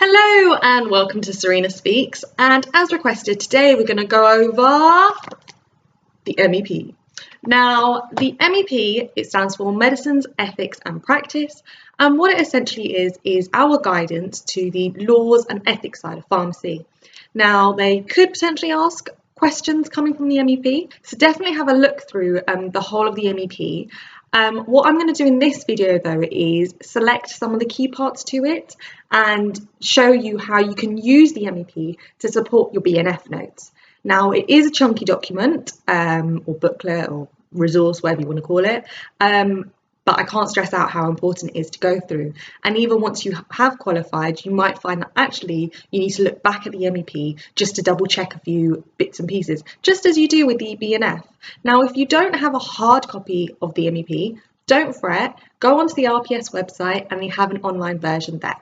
Hello and welcome to Sureena Speaks, and as requested today we're going to go over the MEP. Now the MEP, it stands for Medicines, Ethics and Practice, and what it essentially is our guidance to the laws and ethics side of pharmacy. Now they could potentially ask questions coming from the MEP, so definitely have a look through the whole of the MEP. What I'm going to do in this video though is select some of the key parts to it and show you how you can use the MEP to support your BNF notes. Now it is a chunky document or booklet or resource, whatever you want to call it, but I can't stress out how important it is to go through. And even once you have qualified, you might find that actually you need to look back at the MEP just to double check a few bits and pieces, just as you do with the BNF. Now, if you don't have a hard copy of the MEP, don't fret, go onto the RPS website and they have an online version there.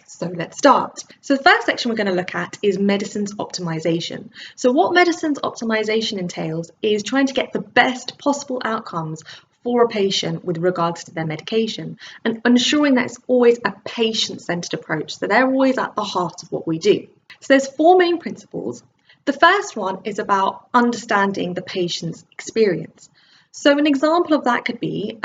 So let's start. So the first section we're going to look at is medicines optimization. So what medicines optimization entails is trying to get the best possible outcomes for a patient with regards to their medication and ensuring that it's always a patient-centered approach. So they're always at the heart of what we do. So there's four main principles. The first one is about understanding the patient's experience. So an example of that could be,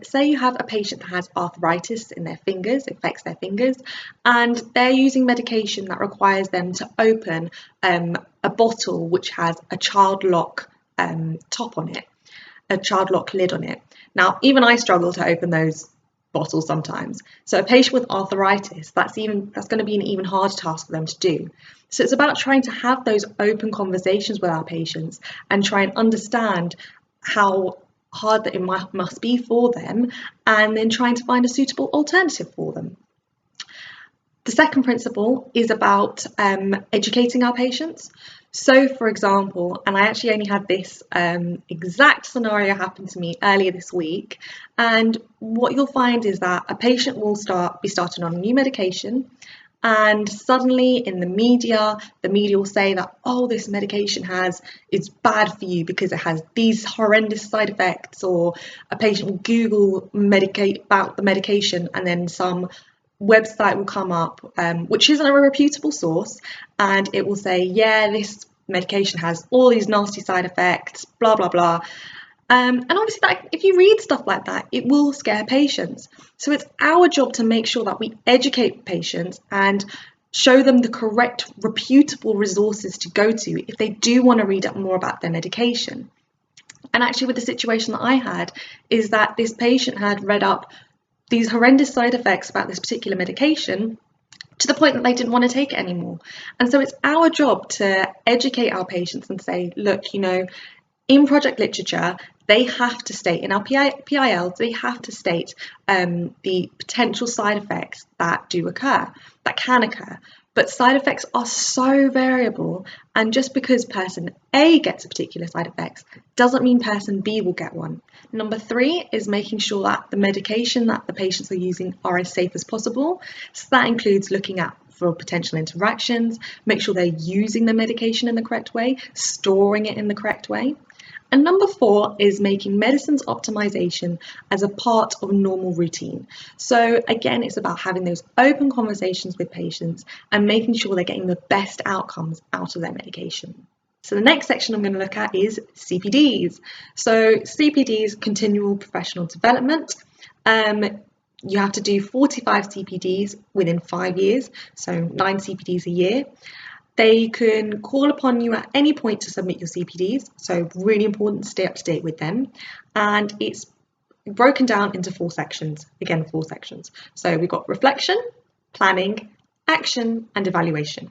say you have a patient that has arthritis in their fingers, it affects their fingers, and they're using medication that requires them to open a bottle which has a child lock top on it, a child lock lid on it. Now, even I struggle to open those bottles sometimes. So a patient with arthritis, that's going to be an even harder task for them to do. So it's about trying to have those open conversations with our patients and try and understand how hard that it must be for them, and then trying to find a suitable alternative for them. The second principle is about educating our patients. So for example, and I actually only had this exact scenario happen to me earlier this week, and what you'll find is that a patient will be starting on a new medication, and suddenly in the media will say that, oh, this medication is bad for you because it has these horrendous side effects, or a patient will Google about the medication and then some website will come up which isn't a reputable source, and it will say, yeah, this medication has all these nasty side effects, blah blah blah. And obviously if you read stuff like that, it will scare patients. So it's our job to make sure that we educate patients and show them the correct reputable resources to go to if they do want to read up more about their medication. And actually with the situation that I had is that this patient had read up these horrendous side effects about this particular medication to the point that they didn't want to take it anymore. And so it's our job to educate our patients and say, look, in project literature, they have to state, in our PILs, they have to state the potential side effects that can occur. But side effects are so variable, and just because person A gets a particular side effects doesn't mean person B will get one. Number 3 is making sure that the medication that the patients are using are as safe as possible. So that includes looking at for potential interactions, make sure they're using the medication in the correct way, storing it in the correct way. And number 4 is making medicines optimization as a part of normal routine. So again, it's about having those open conversations with patients and making sure they're getting the best outcomes out of their medication. So the next section I'm going to look at is CPDs. So CPDs, continual professional development. You have to do 45 CPDs within 5 years, so 9 CPDs a year. They can call upon you at any point to submit your CPDs, so really important to stay up to date with them. And it's broken down into 4 sections, again 4 sections. So we've got reflection, planning, action and evaluation.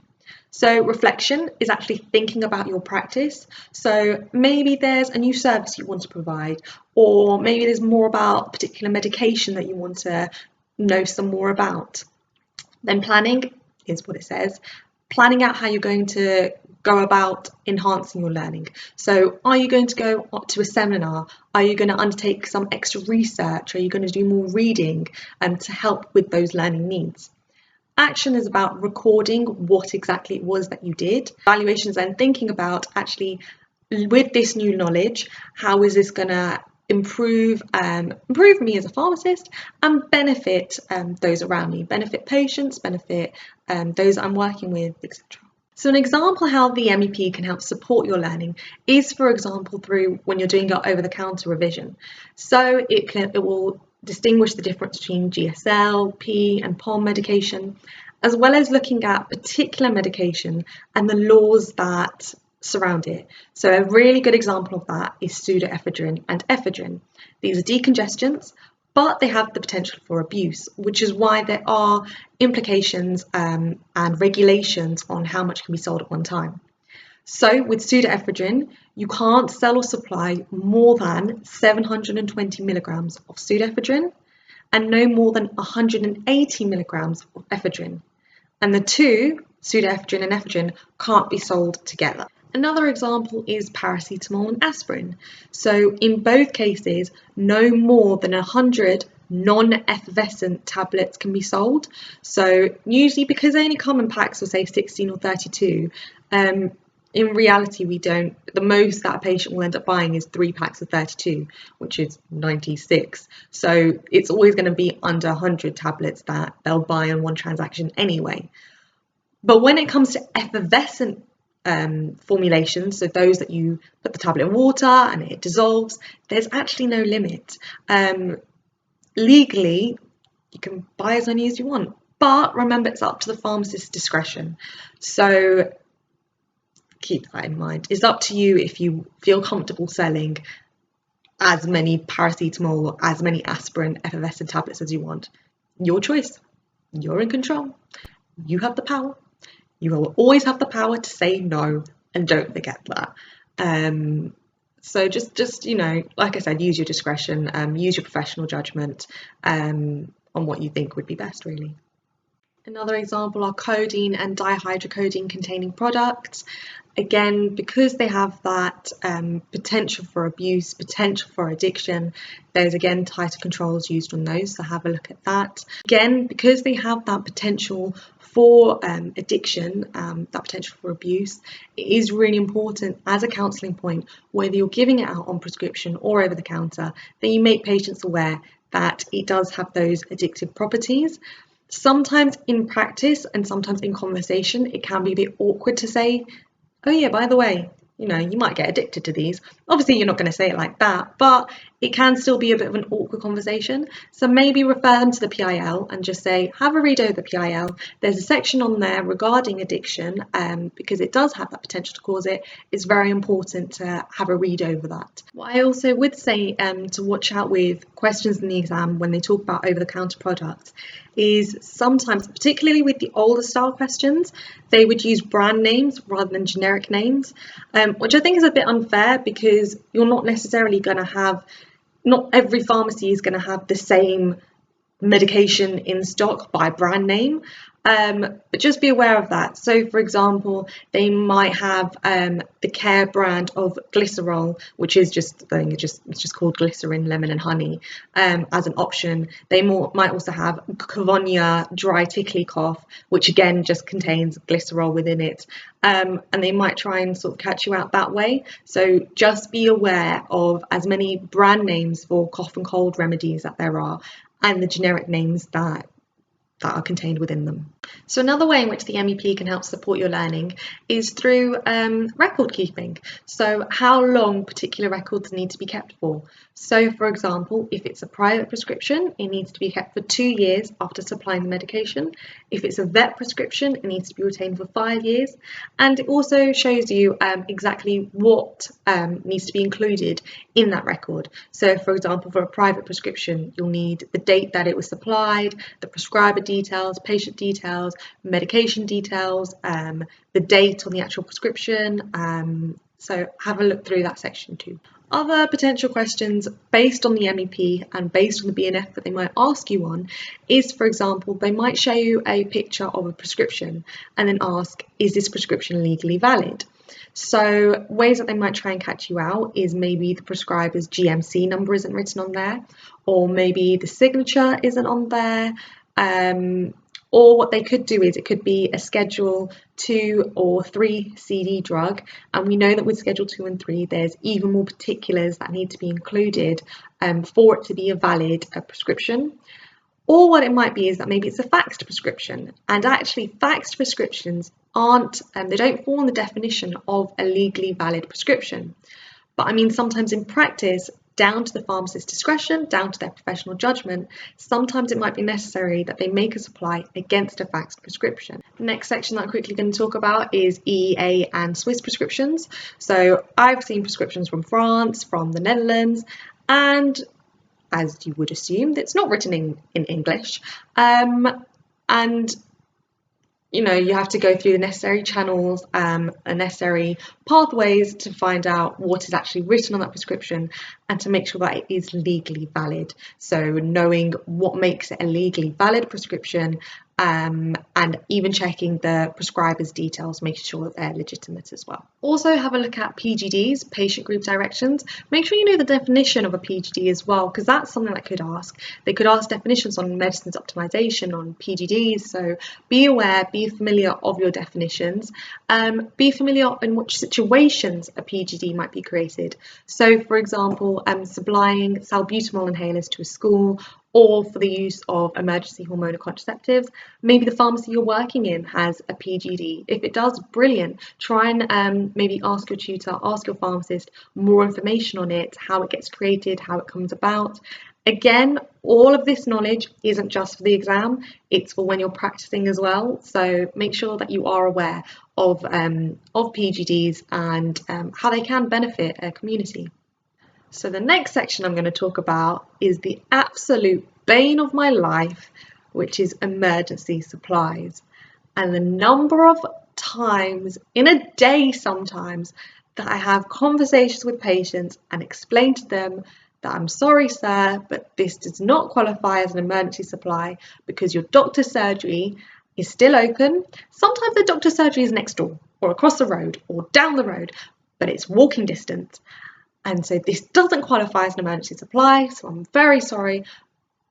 So reflection is actually thinking about your practice. So maybe there's a new service you want to provide, or maybe there's more about a particular medication that you want to know some more about. Then planning is what it says. Planning out how you're going to go about enhancing your learning. So are you going to go up to a seminar? Are you going to undertake some extra research? Are you going to do more reading to help with those learning needs? Action is about recording what exactly it was that you did. Evaluation is then thinking about actually with this new knowledge, how is this going to improve me as a pharmacist and benefit those around me, benefit patients, benefit those I'm working with, etc. So an example how the MEP can help support your learning is, for example, through when you're doing your over-the-counter revision. So it will distinguish the difference between GSL, P and POM medication, as well as looking at particular medication and the laws that surround it. So a really good example of that is pseudoephedrine and ephedrine. These are decongestants, but they have the potential for abuse, which is why there are implications and regulations on how much can be sold at one time. So with pseudoephedrine, you can't sell or supply more than 720 milligrams of pseudoephedrine and no more than 180 milligrams of ephedrine. And the two, pseudoephedrine and ephedrine, can't be sold together. Another example is paracetamol and aspirin. So in both cases, no more than 100 non-effervescent tablets can be sold. So usually, because they only come in packs of say 16 or 32, in reality the most that a patient will end up buying is 3 packs of 32, which is 96. So it's always going to be under 100 tablets that they'll buy in one transaction anyway. But when it comes to effervescent formulations, so those that you put the tablet in water and it dissolves, there's actually no limit. Legally, you can buy as many as you want, but remember it's up to the pharmacist's discretion. So keep that in mind. It's up to you if you feel comfortable selling as many paracetamol or as many aspirin effervescent tablets as you want. Your choice. You're in control. You have the power. You will always have the power to say no, and don't forget that. So just like I said, use your discretion, use your professional judgment on what you think would be best, really. Another example are codeine and dihydrocodeine containing products. Again, because they have that potential for abuse, potential for addiction, there's again tighter controls used on those, so have a look at that. Again, because they have that potential for addiction, that potential for abuse, it is really important as a counselling point, whether you're giving it out on prescription or over the counter, that you make patients aware that it does have those addictive properties. Sometimes in practice and sometimes in conversation, it can be a bit awkward to say, oh yeah, by the way, you might get addicted to these. Obviously, you're not going to say it like that, but it can still be a bit of an awkward conversation. So maybe refer them to the PIL and just say, have a read over the PIL. There's a section on there regarding addiction, because it does have that potential to cause it. It's very important to have a read over that. What I also would say to watch out with questions in the exam when they talk about over-the-counter products is sometimes, particularly with the older style questions, they would use brand names rather than generic names, which I think is a bit unfair because you're not necessarily going to have, not every pharmacy is going to have the same medication in stock by brand name. But just be aware of that. So for example, they might have the Care brand of glycerol, which is just called glycerin, lemon and honey, as an option. They might also have Cavonia dry tickly cough, which again just contains glycerol within it, and they might try and sort of catch you out that way. So just be aware of as many brand names for cough and cold remedies that there are, and the generic names that are contained within them. So another way in which the MEP can help support your learning is through record keeping. So how long particular records need to be kept for. So for example, if it's a private prescription, it needs to be kept for 2 years after supplying the medication. If it's a vet prescription, it needs to be retained for 5 years. And it also shows you exactly what needs to be included in that record. So for example, for a private prescription, you'll need the date that it was supplied, the prescriber details, patient details, medication details, the date on the actual prescription. So have a look through that section too. Other potential questions based on the MEP and based on the BNF that they might ask you on is, for example, they might show you a picture of a prescription and then ask, is this prescription legally valid? So ways that they might try and catch you out is maybe the prescriber's GMC number isn't written on there, or maybe the signature isn't on there, Or what they could do is it could be a Schedule 2 or 3 CD drug, and we know that with Schedule 2 and 3 there's even more particulars that need to be included for it to be a valid prescription. Or what it might be is that maybe it's a faxed prescription, and actually faxed prescriptions they don't fall in the definition of a legally valid prescription. But I mean, sometimes in practice, down to the pharmacist's discretion, down to their professional judgment, sometimes it might be necessary that they make a supply against a faxed prescription. The next section that I'm quickly going to talk about is EEA and Swiss prescriptions. So I've seen prescriptions from France, from the Netherlands, and as you would assume, it's not written in English. And you have to go through the necessary channels and necessary pathways to find out what is actually written on that prescription and to make sure that it is legally valid. So knowing what makes it a legally valid prescription, and even checking the prescriber's details, making sure that they're legitimate as well. Also have a look at PGDs, patient group directions. Make sure you know the definition of a PGD as well, because that's something that could ask. They could ask definitions on medicines optimization, on PGDs, so be aware, be familiar of your definitions. Be familiar in which situations a PGD might be created. So for example, supplying salbutamol inhalers to a school, or for the use of emergency hormonal contraceptives. Maybe the pharmacy you're working in has a PGD. If it does, brilliant. Try and maybe ask your tutor, ask your pharmacist more information on it, how it gets created, how it comes about. Again, all of this knowledge isn't just for the exam, it's for when you're practicing as well. So make sure that you are aware of PGDs and how they can benefit a community. So the next section I'm going to talk about is the absolute bane of my life, which is emergency supplies. And the number of times in a day sometimes that I have conversations with patients and explain to them that I'm sorry, sir, but this does not qualify as an emergency supply because your doctor's surgery is still open. Sometimes the doctor's surgery is next door or across the road or down the road, but it's walking distance. And so this doesn't qualify as an emergency supply, so I'm very sorry,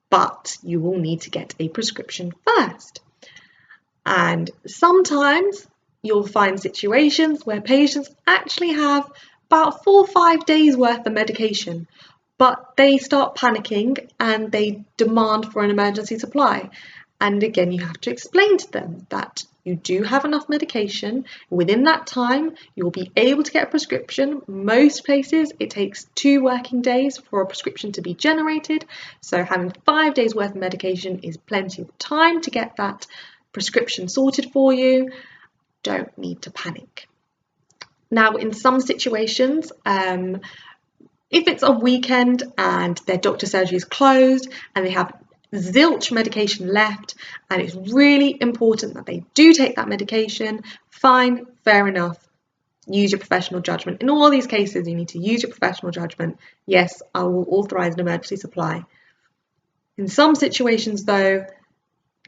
but you will need to get a prescription first. And sometimes you'll find situations where patients actually have about 4 or 5 days worth of medication, but they start panicking and they demand for an emergency supply. And again, you have to explain to them that you do have enough medication. Within that time, you'll be able to get a prescription. Most places, it takes 2 working days for a prescription to be generated. So having 5 days worth of medication is plenty of time to get that prescription sorted for you. Don't need to panic. Now, in some situations, if it's a weekend and their doctor's surgery is closed and they have zilch medication left and it's really important that they do take that medication, fine, fair enough, use your professional judgment. In all these cases, you need to use your professional judgment. Yes, I will authorize an emergency supply. In some situations though,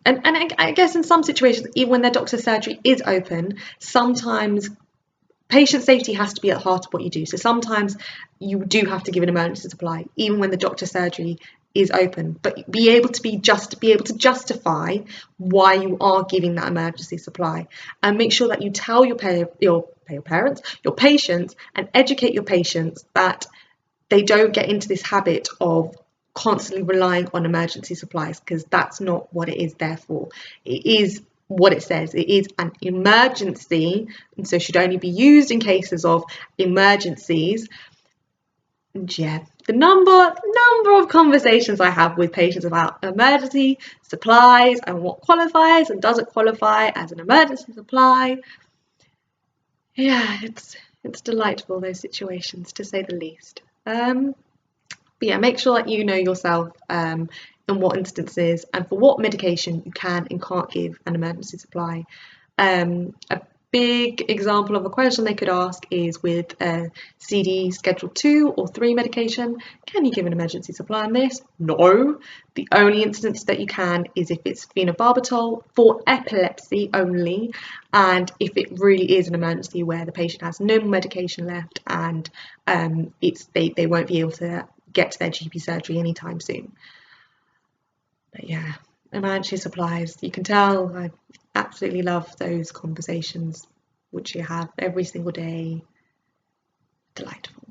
and I guess in some situations, even when their doctor's surgery is open, sometimes patient safety has to be at the heart of what you do. So sometimes you do have to give an emergency supply, even when the doctor's surgery is open, but be able to justify why you are giving that emergency supply, and make sure that you tell your patients, and educate your patients that they don't get into this habit of constantly relying on emergency supplies, because that's not what it is there for. It is what it says. It is an emergency, and so should only be used in cases of emergencies. And yeah, the number of conversations I have with patients about emergency supplies and what qualifies and doesn't qualify as an emergency supply. Yeah, it's delightful, those situations, to say the least. But yeah, make sure that you know yourself in what instances and for what medication you can and can't give an emergency supply. A big example of a question they could ask is with CD Schedule 2 or 3 medication. Can you give an emergency supply on this? No. The only instance that you can is if it's phenobarbital for epilepsy only, and if it really is an emergency where the patient has no medication left and they won't be able to get to their GP surgery anytime soon. But yeah, emergency supplies. You can tell I absolutely love those conversations which you have every single day. Delightful.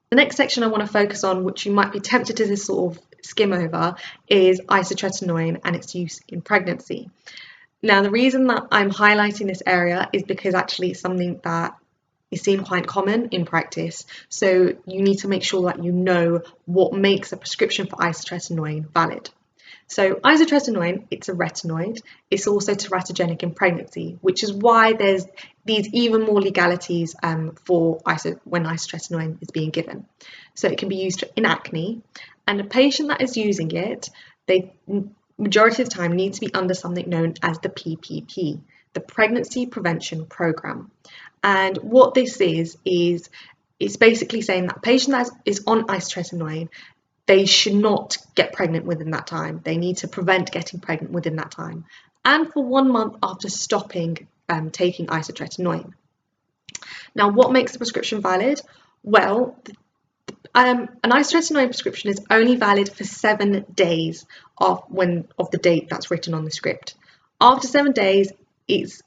The next section I want to focus on, which you might be tempted to sort of skim over, is isotretinoin and its use in pregnancy. Now, the reason that I'm highlighting this area is because actually it's something that is seen quite common in practice. So you need to make sure that you know what makes a prescription for isotretinoin valid. So isotretinoin, it's a retinoid. It's also teratogenic in pregnancy, which is why there's these even more legalities for when isotretinoin is being given. So it can be used in acne, and a patient that is using it, they majority of the time need to be under something known as the PPP, the Pregnancy Prevention Program. And what this is it's basically saying that a patient that is on isotretinoin, they should not get pregnant within that time. They need to prevent getting pregnant within that time, and for 1 month after stopping taking isotretinoin. Now, what makes the prescription valid? Well, an isotretinoin prescription is only valid for 7 days of the date that's written on the script. After 7 days, it's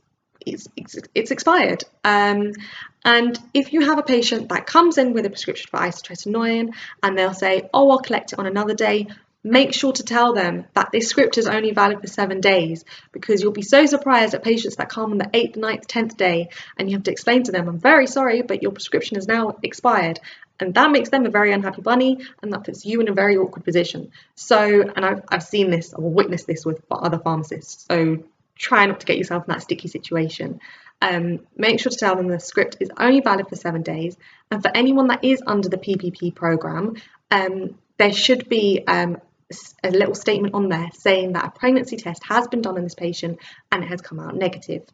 expired. And if you have a patient that comes in with a prescription for isotretinoin and they'll say, oh, I'll collect it on another day, make sure to tell them that this script is only valid for 7 days, because you'll be so surprised at patients that come on the 8th, 9th, 10th day and you have to explain to them, I'm very sorry, but your prescription is now expired. And that makes them a very unhappy bunny, and that puts you in a very awkward position. So, and I've seen this or witnessed this with other pharmacists. So try not to get yourself in that sticky situation. Make sure to tell them the script is only valid for 7 days. And for anyone that is under the PPP program, there should be a little statement on there saying that a pregnancy test has been done on this patient and it has come out negative.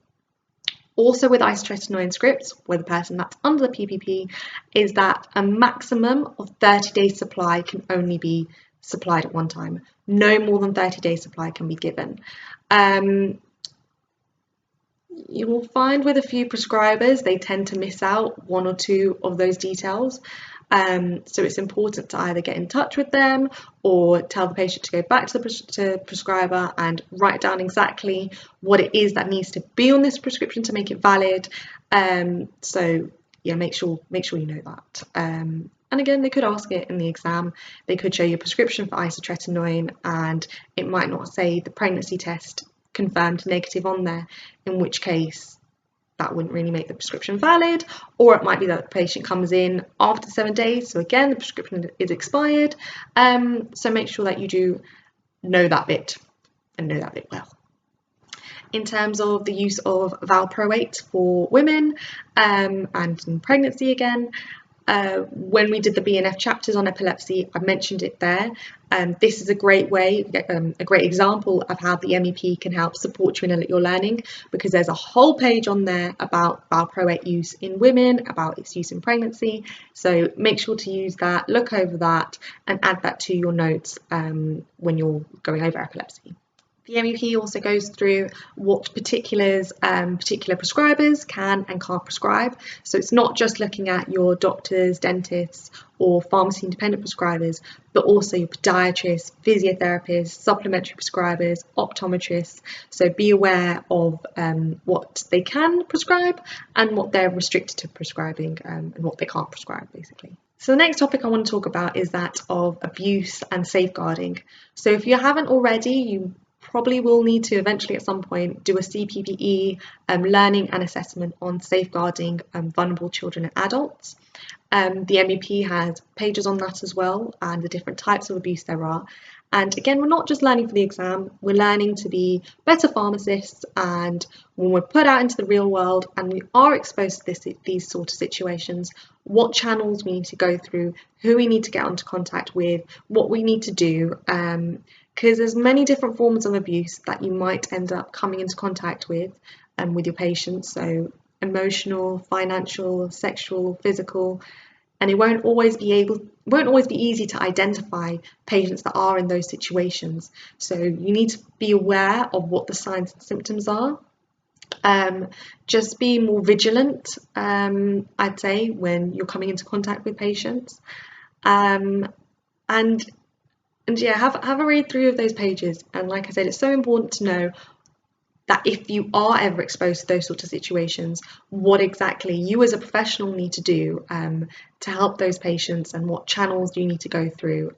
Also with isotretinoin scripts, where the person that's under the PPP, is that a maximum of 30 days supply can only be supplied at one time. No more than 30 days supply can be given. You will find with a few prescribers, they tend to miss out 1 or 2 of those details. So it's important to either get in touch with them or tell the patient to go back to the prescriber and write down exactly what it is that needs to be on this prescription to make it valid. So yeah, make sure you know that. And again, they could ask it in the exam. They could show you a prescription for isotretinoin and it might not say the pregnancy test confirmed negative on there, in which case that wouldn't really make the prescription valid. Or it might be that the patient comes in after 7 days, so again the prescription is expired. So make sure that you do know that bit and know that bit well. In terms of the use of Valproate for women and in pregnancy again, when we did the BNF chapters on epilepsy, I mentioned it there. This is a great way, a great example of how the MEP can help support you in your learning, because there's a whole page on there about Valproate use in women, about its use in pregnancy. So make sure to use that, look over that, and add that to your notes when you're going over epilepsy. The MEP also goes through what particular prescribers can and can't prescribe. So it's not just looking at your doctors, dentists, or pharmacy independent prescribers, but also your podiatrists, physiotherapists, supplementary prescribers, optometrists. So be aware of what they can prescribe and what they're restricted to prescribing and what they can't prescribe, basically. So the next topic I want to talk about is that of abuse and safeguarding. So if you haven't already, you probably will need to eventually at some point do a CPPE learning and assessment on safeguarding vulnerable children and adults. The MEP has pages on that as well, and the different types of abuse there are. And again, we're not just learning for the exam, we're learning to be better pharmacists, and when we're put out into the real world and we are exposed to these sort of situations, what channels we need to go through, who we need to get into contact with, what we need to do, because there's many different forms of abuse that you might end up coming into contact with your patients. So emotional, financial, sexual, physical, and it won't always be easy to identify patients that are in those situations. So you need to be aware of what the signs and symptoms are. Just be more vigilant, I'd say, when you're coming into contact with patients. And And yeah, have a read through of those pages. And like I said, it's so important to know that if you are ever exposed to those sorts of situations, what exactly you as a professional need to do to help those patients, and what channels you need to go through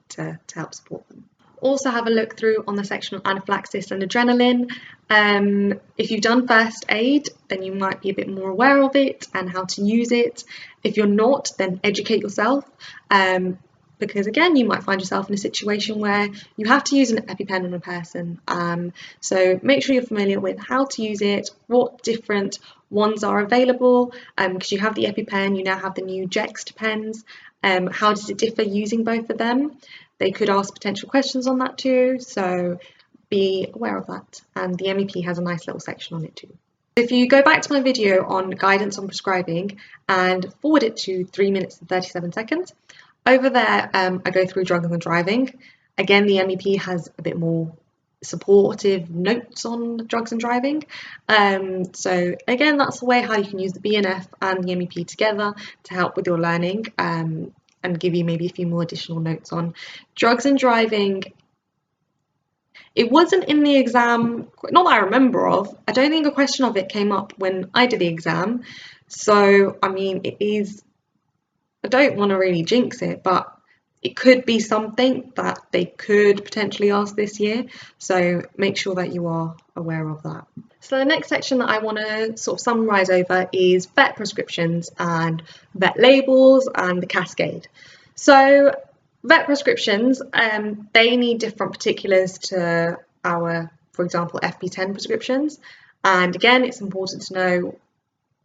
to help support them. Also have a look through on the section of anaphylaxis and adrenaline. If you've done first aid, then you might be a bit more aware of it and how to use it. If you're not, then educate yourself. Because again, you might find yourself in a situation where you have to use an EpiPen on a person. So make sure you're familiar with how to use it, what different ones are available, because you have the EpiPen, you now have the new Jext pens. How does it differ using both of them? They could ask potential questions on that too, so be aware of that. And the MEP has a nice little section on it too. If you go back to my video on guidance on prescribing and forward it to 3 minutes and 37 seconds, over there I go through drugs and driving. Again, the MEP has a bit more supportive notes on drugs and driving. So again, that's the way how you can use the BNF and the MEP together to help with your learning, and give you maybe a few more additional notes on drugs and driving. It wasn't in the exam, not that I remember of. I don't think a question of it came up when I did the exam. So, I mean, it is, I don't want to really jinx it, but it could be something that they could potentially ask this year. So make sure that you are aware of that. So the next section that I want to sort of summarise over is vet prescriptions and vet labels and the cascade. So vet prescriptions, they need different particulars to our, for example, FP10 prescriptions. And again, it's important to know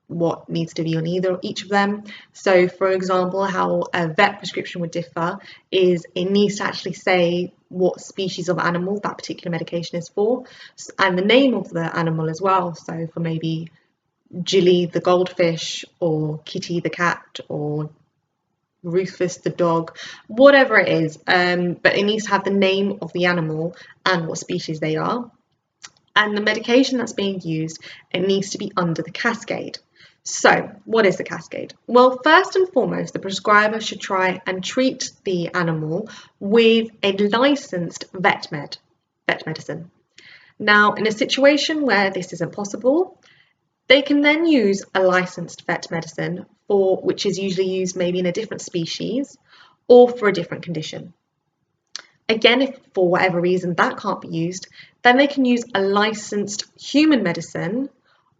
what needs to be on each of them. So for example, how a vet prescription would differ is it needs to actually say what species of animal that particular medication is for, and the name of the animal as well. So for maybe Jilly the goldfish, or Kitty the cat, or Rufus the dog, whatever it is, but it needs to have the name of the animal and what species they are. And the medication that's being used, it needs to be under the cascade. So what is the cascade? Well, first and foremost, the prescriber should try and treat the animal with a licensed vet medicine. Now, in a situation where this isn't possible, they can then use a licensed vet medicine which is usually used maybe in a different species or for a different condition. Again, if for whatever reason that can't be used, then they can use a licensed human medicine,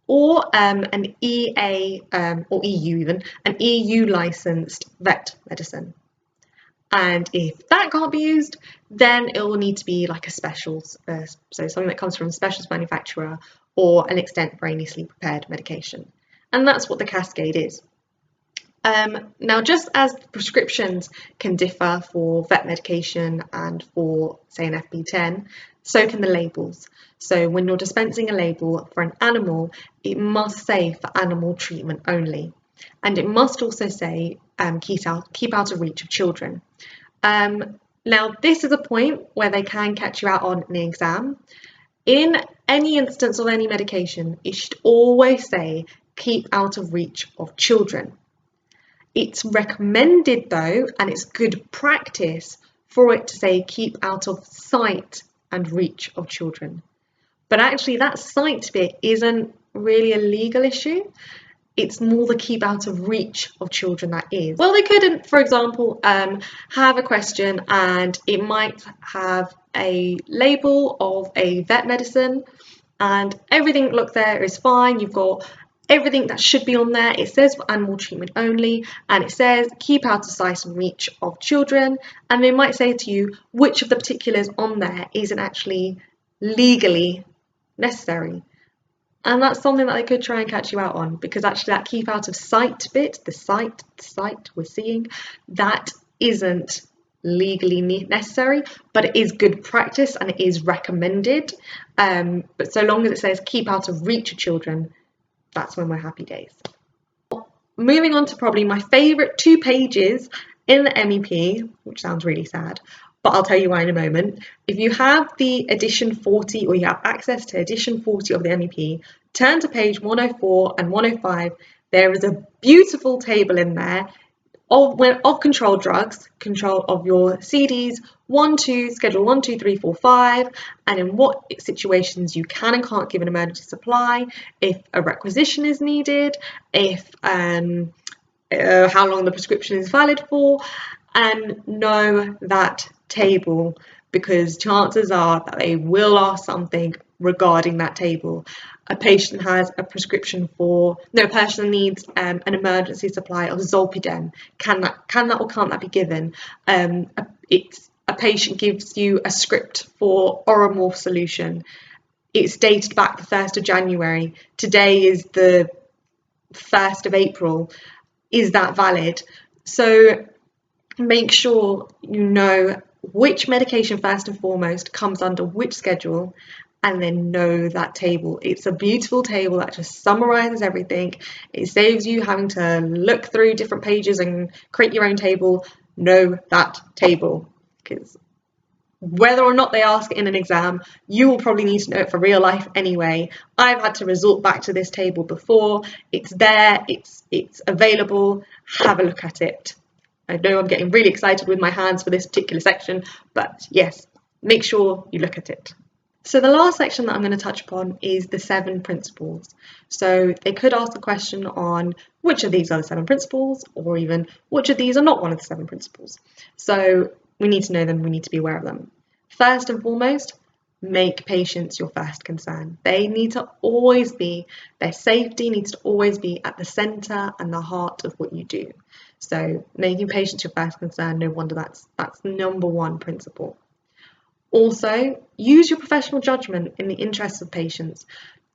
or an EA or EU even, an EU licensed vet medicine. And if that can't be used, then it will need to be like a specials, so something that comes from a specials manufacturer, or an extemporaneously prepared medication. And that's what the cascade is. Now, just as prescriptions can differ for vet medication and for, say, an FP10, so can the labels. So when you're dispensing a label for an animal, it must say for animal treatment only. And it must also say keep out of reach of children. Now, this is a point where they can catch you out on an exam. In any instance of any medication, it should always say keep out of reach of children. It's recommended though, and it's good practice for it to say keep out of sight and reach of children. But actually that sight bit isn't really a legal issue. It's more the keep out of reach of children that is. Well, they couldn't, for example, have a question and it might have a label of a vet medicine and everything look there is fine. You've got everything that should be on there. It says for animal treatment only, and it says keep out of sight and reach of children, and they might say to you which of the particulars on there isn't actually legally necessary. And that's something that they could try and catch you out on, because actually that keep out of sight bit, the sight we're seeing, that isn't legally necessary, but it is good practice and it is recommended. But so long as it says keep out of reach of children, that's when we're happy days. Moving on to probably my favourite 2 pages in the MEP, which sounds really sad, but I'll tell you why in a moment. If you have the edition 40, or you have access to edition 40 of the MEP, turn to page 104 and 105. There is a beautiful table in there of controlled drugs, control of your CDs 1, 2, schedule 1, 2, 3, 4, 5, and in what situations you can and can't give an emergency supply, if a requisition is needed, if how long the prescription is valid for, and know that table, because chances are that they will ask something regarding that table. A patient has a prescription for, no, a person needs an emergency supply of Zolpidem. Can that or can't that be given? A patient gives you a script for Oromorph solution. It's dated back the 1st of January. Today is the 1st of April. Is that valid? So make sure you know which medication first and foremost comes under which schedule, and then know that table. It's a beautiful table that just summarizes everything. It saves you having to look through different pages and create your own table. Know that table, because whether or not they ask it in an exam, you will probably need to know it for real life anyway. I've had to resort back to this table before. It's there, it's available. Have a look at it. I know I'm getting really excited with my hands for this particular section, but yes, make sure you look at it. So the last section that I'm going to touch upon is the 7 principles. So they could ask the question on which of these are the 7 principles, or even which of these are not one of the 7 principles. So we need to know them, we need to be aware of them. First and foremost, make patients your first concern. They need to always be, their safety needs to always be at the centre and the heart of what you do. So making patients your first concern, no wonder that's number 1 principle. Also, use your professional judgment in the interests of patients.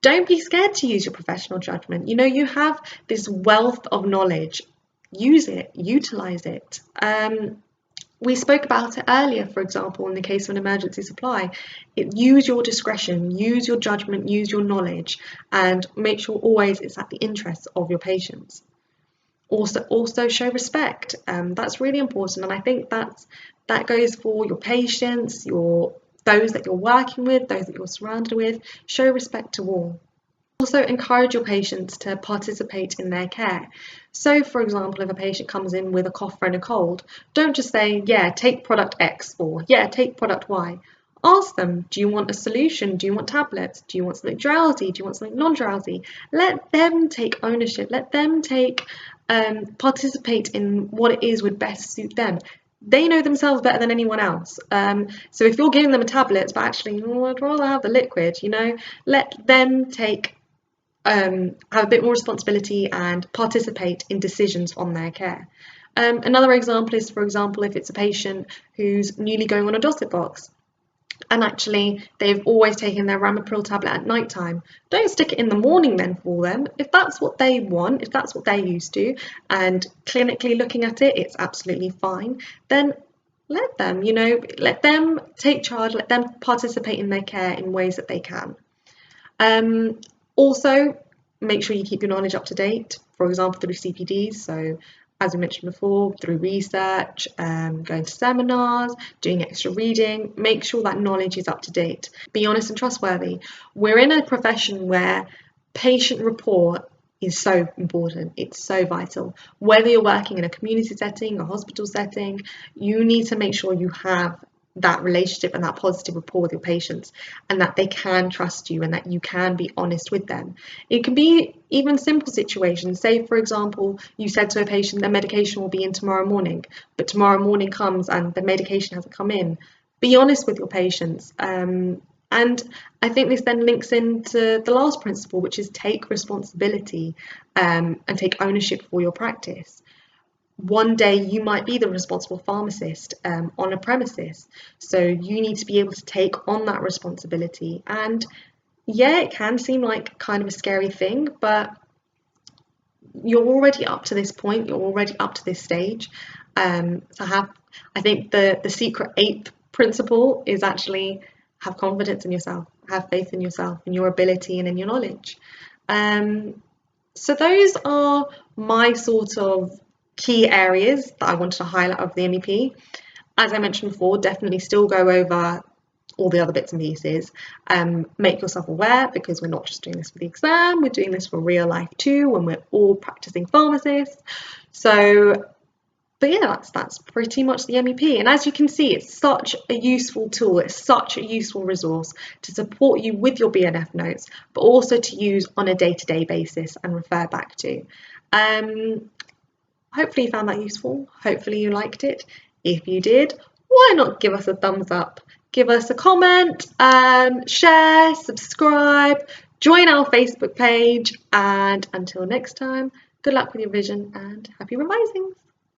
Don't be scared to use your professional judgment. You know, you have this wealth of knowledge. Use it, utilize it. We spoke about it earlier, for example, in the case of an emergency supply. Use your discretion, use your judgment, use your knowledge, and make sure always it's at the interests of your patients. Also show respect. That's really important, and I think that goes for your patients, those that you're working with, those that you're surrounded with. Show respect to all. Also encourage your patients to participate in their care. So for example, if a patient comes in with a cough and a cold, don't just say, yeah, take product X, or yeah, take product Y. Ask them, do you want a solution? Do you want tablets? Do you want something drowsy? Do you want something non-drowsy? Let them take ownership. Let them participate in what it is would best suit them. They know themselves better than anyone else. So if you're giving them a tablet, but actually, I'd rather have the liquid, let them have a bit more responsibility and participate in decisions on their care. Another example is, for example, if it's a patient who's newly going on a dosset box, and actually they've always taken their Ramipril tablet at night time. Don't stick it in the morning then for them. If that's what they want, if that's what they're used to, and clinically looking at it, it's absolutely fine, then let them take charge, let them participate in their care in ways that they can. Also, make sure you keep your knowledge up to date, for example, through CPDs. So as we mentioned before, through research, going to seminars, doing extra reading, make sure that knowledge is up to date. Be honest and trustworthy. We're in a profession where patient rapport is so important. It's so vital. Whether you're working in a community setting, a hospital setting, you need to make sure you have that relationship and that positive rapport with your patients, and that they can trust you and that you can be honest with them. It can be even simple situations. Say, for example, you said to a patient their medication will be in tomorrow morning, but tomorrow morning comes and the medication hasn't come in. Be honest with your patients. And I think this then links into the last principle, which is take responsibility and take ownership for your practice. One day you might be the responsible pharmacist on a premises, so you need to be able to take on that responsibility. And yeah, it can seem like kind of a scary thing, but you're already up to this point, you're already up to this stage. I think the secret 8th principle is actually have confidence in yourself, have faith in yourself, in your ability and in your knowledge. So those are my sort of key areas that I wanted to highlight of the MEP. As I mentioned before, definitely still go over all the other bits and pieces. Make yourself aware, because we're not just doing this for the exam, we're doing this for real life too, when we're all practicing pharmacists. So But yeah, that's pretty much the MEP. And as you can see, it's such a useful tool. It's such a useful resource to support you with your BNF notes, but also to use on a day-to-day basis and refer back to. Hopefully you found that useful. Hopefully you liked it. If you did, why not give us a thumbs up? Give us a comment, share, subscribe, join our Facebook page, and until next time, good luck with your vision and happy revising.